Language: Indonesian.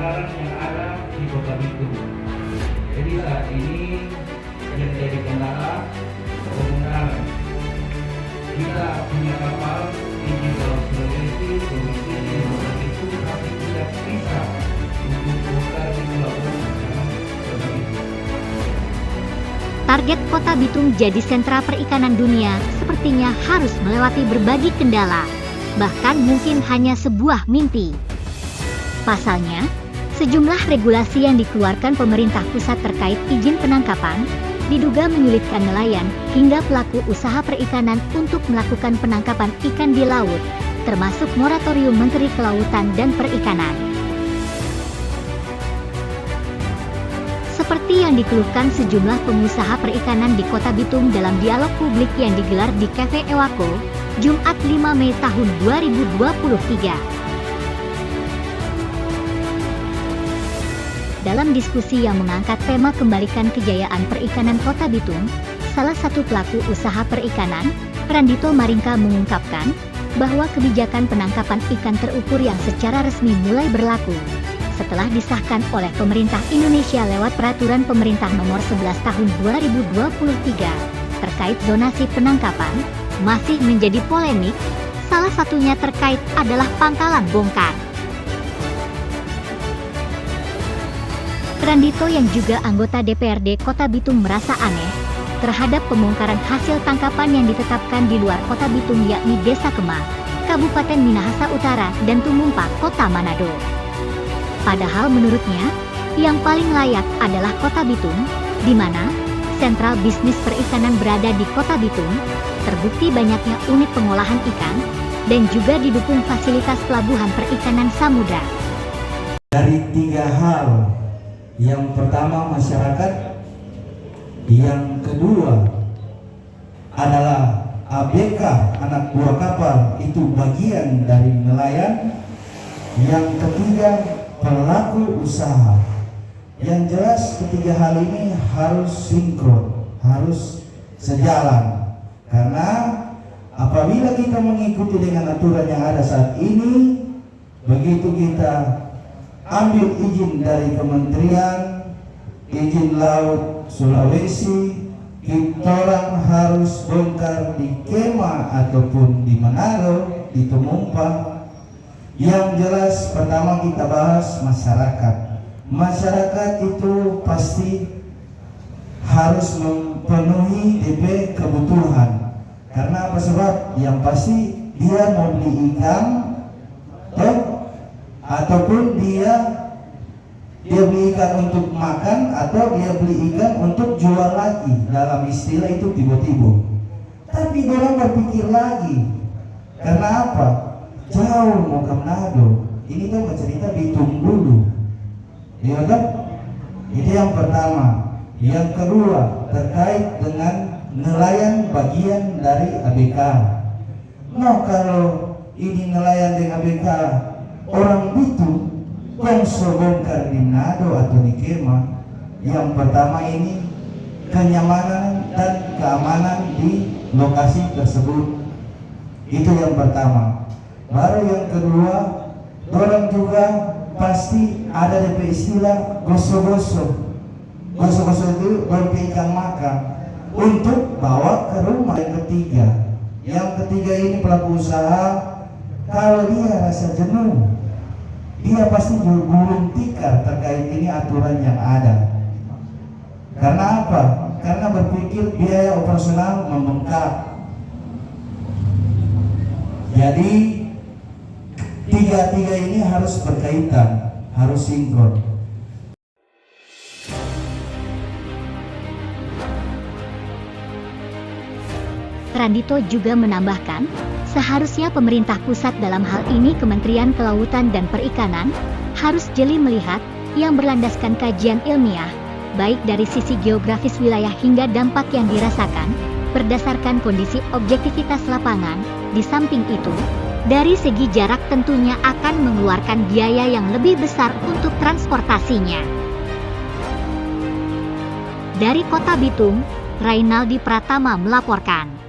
sekarang yang ada di Kota Bitung. Jadi saat ini yang jadi kendala pemungkaran. Kita punya kapal di Laut Sulawesi, domisili Kota Bitung, tapi tidak bisa untuk bongkar di pelabuhan Kota Bitung. Target Kota Bitung jadi sentra perikanan dunia sepertinya harus melewati berbagai kendala, bahkan mungkin hanya sebuah mimpi. Pasalnya, sejumlah regulasi yang dikeluarkan pemerintah pusat terkait izin penangkapan diduga menyulitkan nelayan hingga pelaku usaha perikanan untuk melakukan penangkapan ikan di laut, termasuk moratorium Menteri Kelautan dan Perikanan. Seperti yang dikeluhkan sejumlah pengusaha perikanan di Kota Bitung dalam dialog publik yang digelar di Cafe Ewako, Jumat 5 Mei tahun 2023. Dalam diskusi yang mengangkat tema kembalikan kejayaan perikanan Kota Bitung, salah satu pelaku usaha perikanan, Randito Maringka mengungkapkan bahwa kebijakan penangkapan ikan terukur yang secara resmi mulai berlaku setelah disahkan oleh pemerintah Indonesia lewat Peraturan Pemerintah Nomor 11 Tahun 2023 terkait zonasi penangkapan, masih menjadi polemik, salah satunya terkait adalah pangkalan bongkar. Randito yang juga anggota DPRD Kota Bitung merasa aneh terhadap pembongkaran hasil tangkapan yang ditetapkan di luar Kota Bitung yakni Desa Kemah, Kabupaten Minahasa Utara dan Tumumpa, Kota Manado. Padahal menurutnya, yang paling layak adalah Kota Bitung, di mana sentral bisnis perikanan berada di Kota Bitung, terbukti banyaknya unit pengolahan ikan, dan juga didukung fasilitas pelabuhan perikanan samudra. Dari 3 hal. Yang pertama masyarakat, yang kedua adalah ABK anak buah kapal itu bagian dari nelayan, yang ketiga pelaku usaha. Yang jelas ketiga hal ini harus sinkron, harus sejalan, karena apabila kita mengikuti dengan aturan yang ada saat ini, begitu kita ambil izin dari Kementerian Izin Laut Sulawesi, kita orang harus bongkar di Kemah ataupun di Manado, di Tumumpa. Yang jelas pertama kita bahas masyarakat. Masyarakat itu pasti harus memenuhi DP kebutuhan. Karena apa sebab? Yang pasti dia mau beli ikan, ataupun dia beli ikan untuk makan, atau dia beli ikan untuk jual lagi. Dalam istilah itu tiba-tiba. Tapi orang berpikir lagi, karena apa? Jauh mau ke Manado. Ini tuh cerita Bitung dulu, ya kan? Itu yang pertama. Yang kedua terkait dengan nelayan bagian dari ABK. Nah, kalau ini nelayan dengan ABK orang Bitung kongso bongkar di Manado atau di Kemah, yang pertama ini kenyamanan dan keamanan di lokasi tersebut. Itu yang pertama. Baru yang kedua, orang juga pasti ada DP istilah goso-goso. Goso-goso itu berarti ikan makan untuk bawa ke rumah. Yang ketiga ini pelaku usaha, kalau dia rasa jenuh, dia pasti gulung tikar terkait ini aturan yang ada. Karena apa? Karena berpikir biaya operasional membengkak. Jadi tiga-tiga ini harus berkaitan, harus sinkron. Randito juga menambahkan, seharusnya pemerintah pusat dalam hal ini Kementerian Kelautan dan Perikanan harus jeli melihat yang berlandaskan kajian ilmiah, baik dari sisi geografis wilayah hingga dampak yang dirasakan, berdasarkan kondisi objektivitas lapangan. Di samping itu, dari segi jarak tentunya akan mengeluarkan biaya yang lebih besar untuk transportasinya. Dari Kota Bitung, Rainaldi Pratama melaporkan.